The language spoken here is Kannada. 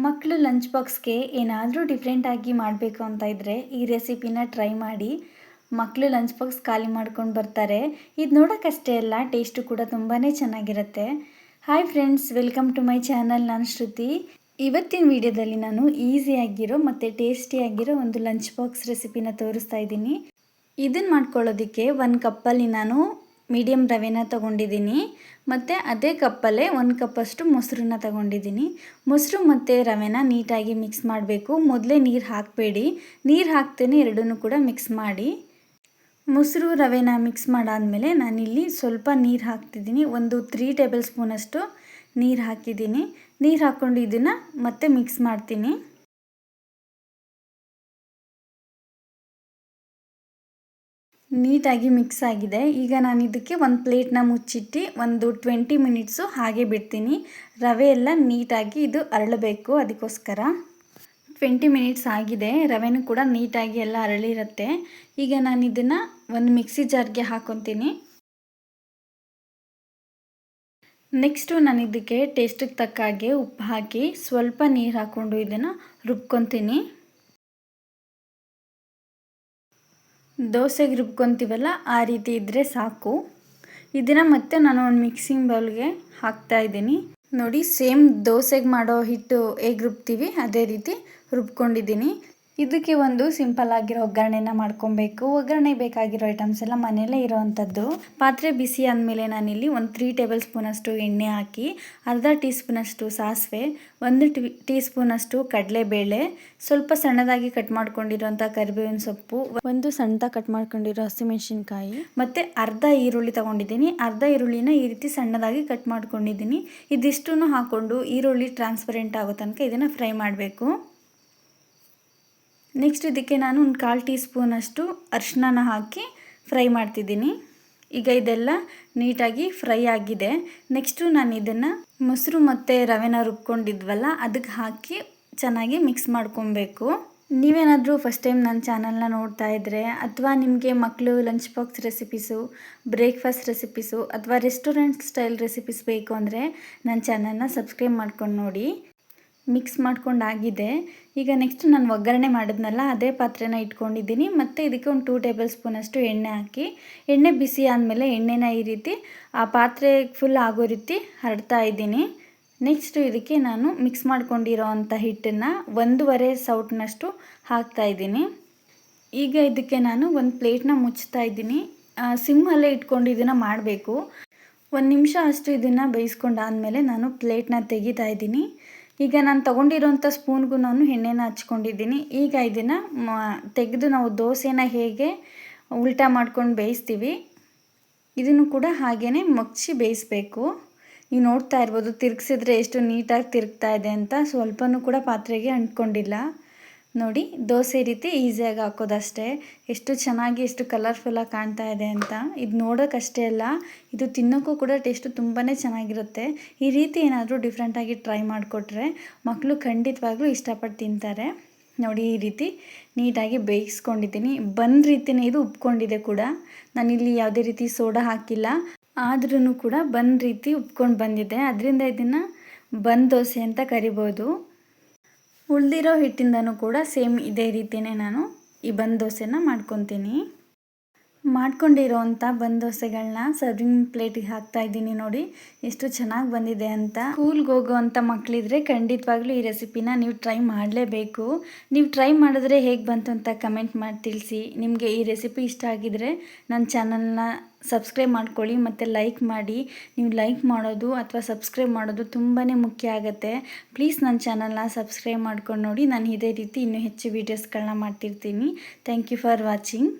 ಮಕ್ಕಳು ಲಂಚ್ ಬಾಕ್ಸ್ಗೆ ಏನಾದರೂ ಡಿಫ್ರೆಂಟಾಗಿ ಮಾಡಬೇಕು ಅಂತ ಇದ್ದರೆ ಈ ರೆಸಿಪಿನ ಟ್ರೈ ಮಾಡಿ. ಮಕ್ಕಳು ಲಂಚ್ ಬಾಕ್ಸ್ ಖಾಲಿ ಮಾಡ್ಕೊಂಡು ಬರ್ತಾರೆ. ಇದು ನೋಡೋಕ್ಕಷ್ಟೇ ಅಲ್ಲ, ಟೇಸ್ಟು ಕೂಡ ತುಂಬಾ ಚೆನ್ನಾಗಿರುತ್ತೆ. Hi friends, welcome to my channel. ನಾನು ಶ್ರುತಿ. ಇವತ್ತಿನ ವಿಡಿಯೋದಲ್ಲಿ ನಾನು ಈಸಿಯಾಗಿರೋ ಮತ್ತು ಟೇಸ್ಟಿಯಾಗಿರೋ ಒಂದು ಲಂಚ್ ಬಾಕ್ಸ್ ರೆಸಿಪಿನ ತೋರಿಸ್ತಾ ಇದ್ದೀನಿ. ಇದನ್ನು ಮಾಡ್ಕೊಳ್ಳೋದಕ್ಕೆ 1 ಕಪ್ಪಲ್ಲಿ ನಾನು ಮೀಡಿಯಮ್ ರವೆನ ತೊಗೊಂಡಿದ್ದೀನಿ ಮತ್ತು ಅದೇ ಕಪ್ಪಲ್ಲೇ 1 ಕಪ್ಪಷ್ಟು ಮೊಸರನ್ನ ತೊಗೊಂಡಿದ್ದೀನಿ. ಮೊಸರು ಮತ್ತು ರವೆನ ನೀಟಾಗಿ ಮಿಕ್ಸ್ ಮಾಡಬೇಕು. ಮೊದಲೇ ನೀರು ಹಾಕಬೇಡಿ, ನೀರು ಹಾಕ್ತೇನೆ ಎರಡನ್ನೂ ಕೂಡ ಮಿಕ್ಸ್ ಮಾಡಿ. ಮೊಸರು ರವೆನ ಮಿಕ್ಸ್ ಮಾಡಾದಮೇಲೆ ನಾನಿಲ್ಲಿ ಸ್ವಲ್ಪ ನೀರು ಹಾಕ್ತಿದ್ದೀನಿ. ಒಂದು 3 ಟೇಬಲ್ ಸ್ಪೂನಷ್ಟು ನೀರು ಹಾಕಿದ್ದೀನಿ. ನೀರು ಹಾಕ್ಕೊಂಡು ಇದನ್ನು ಮತ್ತೆ ಮಿಕ್ಸ್ ಮಾಡ್ತೀನಿ. ನೀಟಾಗಿ ಮಿಕ್ಸ್ ಆಗಿದೆ. ಈಗ ನಾನು ಇದಕ್ಕೆ ಒಂದು ಪ್ಲೇಟ್ನ ಮುಚ್ಚಿಟ್ಟು ಒಂದು 20 ಮಿನಿಟ್ಸು ಹಾಗೆ ಬಿಡ್ತೀನಿ. ರವೆ ಎಲ್ಲ ನೀಟಾಗಿ ಇದು ಅರಳಬೇಕು, ಅದಕ್ಕೋಸ್ಕರ 20 ಮಿನಿಟ್ಸ್ ಆಗಿದೆ. ರವೆನೂ ಕೂಡ ನೀಟಾಗಿ ಎಲ್ಲ ಅರಳಿರುತ್ತೆ. ಈಗ ನಾನು ಇದನ್ನು ಒಂದು ಮಿಕ್ಸಿ ಜಾರ್ಗೆ ಹಾಕ್ಕೊತೀನಿ. ನೆಕ್ಸ್ಟು ನಾನು ಇದಕ್ಕೆ ಟೇಸ್ಟಿಗೆ ತಕ್ಕ ಹಾಗೆ ಉಪ್ಪು ಹಾಕಿ ಸ್ವಲ್ಪ ನೀರು ಹಾಕ್ಕೊಂಡು ಇದನ್ನು ರುಬ್ಕೊತೀನಿ. ದೋಸೆಗೆ ರುಬ್ಕೊತೀವಲ್ಲ ಆ ರೀತಿ ಇದ್ದರೆ ಸಾಕು. ಇದನ್ನು ಮತ್ತೆ ನಾನು ಒಂದು ಮಿಕ್ಸಿಂಗ್ ಬೌಲ್ಗೆ ಹಾಕ್ತಾಯಿದ್ದೀನಿ. ನೋಡಿ, ಸೇಮ್ ದೋಸೆಗೆ ಮಾಡೋ ಹಿಟ್ಟು ಹೇಗೆ ರುಬ್ತೀವಿ ಅದೇ ರೀತಿ ರುಬ್ಕೊಂಡಿದ್ದೀನಿ. ಇದಕ್ಕೆ ಒಂದು ಸಿಂಪಲ್ ಆಗಿರೋ ಒಗ್ಗರಣೆನ ಮಾಡ್ಕೊಬೇಕು. ಒಗ್ಗರಣೆ ಬೇಕಾಗಿರೋ ಐಟಮ್ಸ್ ಎಲ್ಲ ಮನೆಯಲ್ಲೇ ಇರೋವಂಥದ್ದು. ಪಾತ್ರೆ ಬಿಸಿ ಆದಮೇಲೆ ನಾನಿಲ್ಲಿ ಒಂದು 3 ಟೇಬಲ್ ಸ್ಪೂನಷ್ಟು ಎಣ್ಣೆ ಹಾಕಿ, ಅರ್ಧ ಟೀ ಸ್ಪೂನಷ್ಟು ಸಾಸಿವೆ, 1 ಟೀ ಸ್ಪೂನಷ್ಟು ಕಡಲೆಬೇಳೆ, ಸ್ವಲ್ಪ ಸಣ್ಣದಾಗಿ ಕಟ್ ಮಾಡ್ಕೊಂಡಿರೋಂಥ ಕರಿಬೇವಿನ ಸೊಪ್ಪು, ಒಂದು ಸಣ್ಣದಾಗಿ ಕಟ್ ಮಾಡ್ಕೊಂಡಿರೋ ಹಸಿಮೆಣಸಿನ್ಕಾಯಿ ಮತ್ತು ಅರ್ಧ ಈರುಳ್ಳಿ ತೊಗೊಂಡಿದ್ದೀನಿ. ಅರ್ಧ ಈರುಳ್ಳಿನ ಈ ರೀತಿ ಸಣ್ಣದಾಗಿ ಕಟ್ ಮಾಡ್ಕೊಂಡಿದ್ದೀನಿ. ಇದಿಷ್ಟನ್ನು ಹಾಕ್ಕೊಂಡು ಈರುಳ್ಳಿ ಟ್ರಾನ್ಸ್ಪರೆಂಟ್ ಆಗೋ ತನಕ ಇದನ್ನು ಫ್ರೈ ಮಾಡಬೇಕು. ನೆಕ್ಸ್ಟ್ ಇದಕ್ಕೆ ನಾನು ಒಂದು 1/4 ಟೀ ಸ್ಪೂನಷ್ಟು ಅರಿಶಿನ ಹಾಕಿ ಫ್ರೈ ಮಾಡ್ತಿದ್ದೀನಿ. ಈಗ ಇದೆಲ್ಲ ನೀಟಾಗಿ ಫ್ರೈ ಆಗಿದೆ. ನೆಕ್ಸ್ಟು ನಾನು ಇದನ್ನು ಮೊಸರು ಮತ್ತು ರವೆನ ರುಬ್ಕೊಂಡಿದ್ವಲ್ಲ ಅದಕ್ಕೆ ಹಾಕಿ ಚೆನ್ನಾಗಿ ಮಿಕ್ಸ್ ಮಾಡ್ಕೊಬೇಕು. ನೀವೇನಾದರೂ ಫಸ್ಟ್ ಟೈಮ್ ನನ್ನ ಚಾನಲ್ನ ನೋಡ್ತಾ ಇದ್ದರೆ ಅಥವಾ ನಿಮಗೆ ಮಕ್ಕಳು lunch box recipes, breakfast recipes ಅಥವಾ ರೆಸ್ಟೋರೆಂಟ್ ಸ್ಟೈಲ್ ರೆಸಿಪೀಸ್ ಬೇಕು ಅಂದರೆ ನನ್ನ ಚಾನಲ್ನ ಸಬ್ಸ್ಕ್ರೈಬ್ ಮಾಡ್ಕೊಂಡು ನೋಡಿ. ಮಿಕ್ಸ್ ಮಾಡ್ಕೊಂಡಾಗಿದೆ. ಈಗ ನೆಕ್ಸ್ಟ್ ನಾನು ಒಗ್ಗರಣೆ ಮಾಡಿದ್ನಲ್ಲ ಅದೇ ಪಾತ್ರೆನ ಇಟ್ಕೊಂಡಿದ್ದೀನಿ ಮತ್ತು ಇದಕ್ಕೆ ಒಂದು 2 ಟೇಬಲ್ ಸ್ಪೂನಷ್ಟು ಎಣ್ಣೆ ಹಾಕಿ, ಎಣ್ಣೆ ಬಿಸಿ ಆದಮೇಲೆ ಎಣ್ಣೆನ ಈ ರೀತಿ ಆ ಪಾತ್ರೆ ಫುಲ್ ಆಗೋ ರೀತಿ ಹರಡ್ತಾ ಇದ್ದೀನಿ. ನೆಕ್ಸ್ಟು ಇದಕ್ಕೆ ನಾನು ಮಿಕ್ಸ್ ಮಾಡ್ಕೊಂಡಿರೋ ಅಂಥ ಹಿಟ್ಟನ್ನು 1.5 ಸೌಟ್ನಷ್ಟು ಹಾಕ್ತಾಯಿದ್ದೀನಿ. ಈಗ ಇದಕ್ಕೆ ನಾನು ಒಂದು ಪ್ಲೇಟ್ನ ಮುಚ್ತಾ ಇದ್ದೀನಿ. ಸಿಮ್ಮಲ್ಲೇ ಇಟ್ಕೊಂಡು ಇದನ್ನು ಮಾಡಬೇಕು. 1 ನಿಮಿಷ ಅಷ್ಟು ಇದನ್ನು ಬೇಯಿಸ್ಕೊಂಡಾದಮೇಲೆ ನಾನು ಪ್ಲೇಟ್ನ ತೆಗಿತಾ ಇದ್ದೀನಿ. ಈಗ ನಾನು ತೊಗೊಂಡಿರೋಂಥ ಸ್ಪೂನ್ಗೂ ನಾನು ಎಣ್ಣೆನ ಹಚ್ಕೊಂಡಿದ್ದೀನಿ. ಈಗ ಇದನ್ನು ತೆಗೆದು ನಾವು ದೋಸೆನ ಹೇಗೆ ಉಲ್ಟಾ ಮಾಡ್ಕೊಂಡು ಬೇಯಿಸ್ತೀವಿ ಇದನ್ನು ಕೂಡ ಹಾಗೇ ಮಗ್ಚಿ ಬೇಯಿಸಬೇಕು. ನೀವು ನೋಡ್ತಾ ಇರ್ಬೋದು, ತಿರುಗಿಸಿದ್ರೆ ಎಷ್ಟು ನೀಟಾಗಿ ತಿರುಗ್ತಾ ಇದೆ ಅಂತ. ಸ್ವಲ್ಪನೂ ಕೂಡ ಪಾತ್ರೆಗೆ ಅಂಟ್ಕೊಂಡಿಲ್ಲ. ನೋಡಿ, ದೋಸೆ ರೀತಿ ಈಸಿಯಾಗಿ ಹಾಕೋದಷ್ಟೇ. ಎಷ್ಟು ಚೆನ್ನಾಗಿ ಎಷ್ಟು ಕಲರ್ಫುಲ್ಲಾಗಿ ಕಾಣ್ತಾ ಇದೆ ಅಂತ. ಇದು ನೋಡೋಕ್ಕಷ್ಟೇ ಅಲ್ಲ, ಇದು ತಿನ್ನೋಕ್ಕೂ ಕೂಡ ಟೇಸ್ಟು ತುಂಬಾ ಚೆನ್ನಾಗಿರುತ್ತೆ. ಈ ರೀತಿ ಏನಾದರೂ ಡಿಫ್ರೆಂಟಾಗಿ ಟ್ರೈ ಮಾಡಿಕೊಟ್ರೆ ಮಕ್ಕಳು ಖಂಡಿತವಾಗ್ಲೂ ಇಷ್ಟಪಟ್ಟು ತಿಂತಾರೆ. ನೋಡಿ, ಈ ರೀತಿ ನೀಟಾಗಿ ಬೇಯಿಸ್ಕೊಂಡಿದ್ದೀನಿ. ಬನ್ ರೀತಿಯೇ ಇದು ಉಬ್ಕೊಂಡಿದೆ ಕೂಡ. ನಾನಿಲ್ಲಿ ಯಾವುದೇ ರೀತಿ ಸೋಡಾ ಹಾಕಿಲ್ಲ, ಆದ್ರೂ ಕೂಡ ಬನ್ ರೀತಿ ಉಬ್ಕೊಂಡು ಬಂದಿದೆ. ಅದರಿಂದ ಇದನ್ನು ಬನ್ ದೋಸೆ ಅಂತ ಕರಿಬೋದು. ಉಳಿದಿರೋ ಹಿಟ್ಟಿಂದನೂ ಕೂಡ ಸೇಮ್ ಇದೇ ರೀತಿಯೇ ನಾನು ಈ ಬನ್ ದೋಸೆನ ಮಾಡ್ಕೊತೀನಿ. ಮಾಡ್ಕೊಂಡಿರೋವಂಥ ಬನ್ ದೋಸೆಗಳನ್ನ ಸರ್ವಿಂಗ್ ಪ್ಲೇಟಿಗೆ ಹಾಕ್ತಾಯಿದ್ದೀನಿ. ನೋಡಿ ಎಷ್ಟು ಚೆನ್ನಾಗಿ ಬಂದಿದೆ ಅಂತ. ಸ್ಕೂಲ್ಗೆ ಹೋಗೋವಂಥ ಮಕ್ಕಳಿದ್ರೆ ಖಂಡಿತವಾಗ್ಲೂ ಈ ರೆಸಿಪಿನ ನೀವು ಟ್ರೈ ಮಾಡಲೇಬೇಕು. ನೀವು ಟ್ರೈ ಮಾಡಿದ್ರೆ ಹೇಗೆ ಬಂತು ಅಂತ ಕಮೆಂಟ್ ಮಾಡಿ ತಿಳಿಸಿ. ನಿಮಗೆ ಈ ರೆಸಿಪಿ ಇಷ್ಟ ಆಗಿದರೆ ನನ್ನ ಚಾನಲ್ನ ಸಬ್ಸ್ಕ್ರೈಬ್ ಮಾಡ್ಕೊಳ್ಳಿ ಮತ್ತು ಲೈಕ್ ಮಾಡಿ. ನೀವು ಲೈಕ್ ಮಾಡೋದು ಅಥವಾ ಸಬ್ಸ್ಕ್ರೈಬ್ ಮಾಡೋದು ತುಂಬಾ ಮುಖ್ಯ ಆಗುತ್ತೆ. ಪ್ಲೀಸ್ ನನ್ನ ಚಾನಲ್ನ ಸಬ್ಸ್ಕ್ರೈಬ್ ಮಾಡ್ಕೊಂಡು ನೋಡಿ. ನಾನು ಇದೇ ರೀತಿ ಇನ್ನೂ ಹೆಚ್ಚು ವೀಡಿಯೋಸ್ಗಳನ್ನ ಮಾಡ್ತಿರ್ತೀನಿ. Thank you for watching.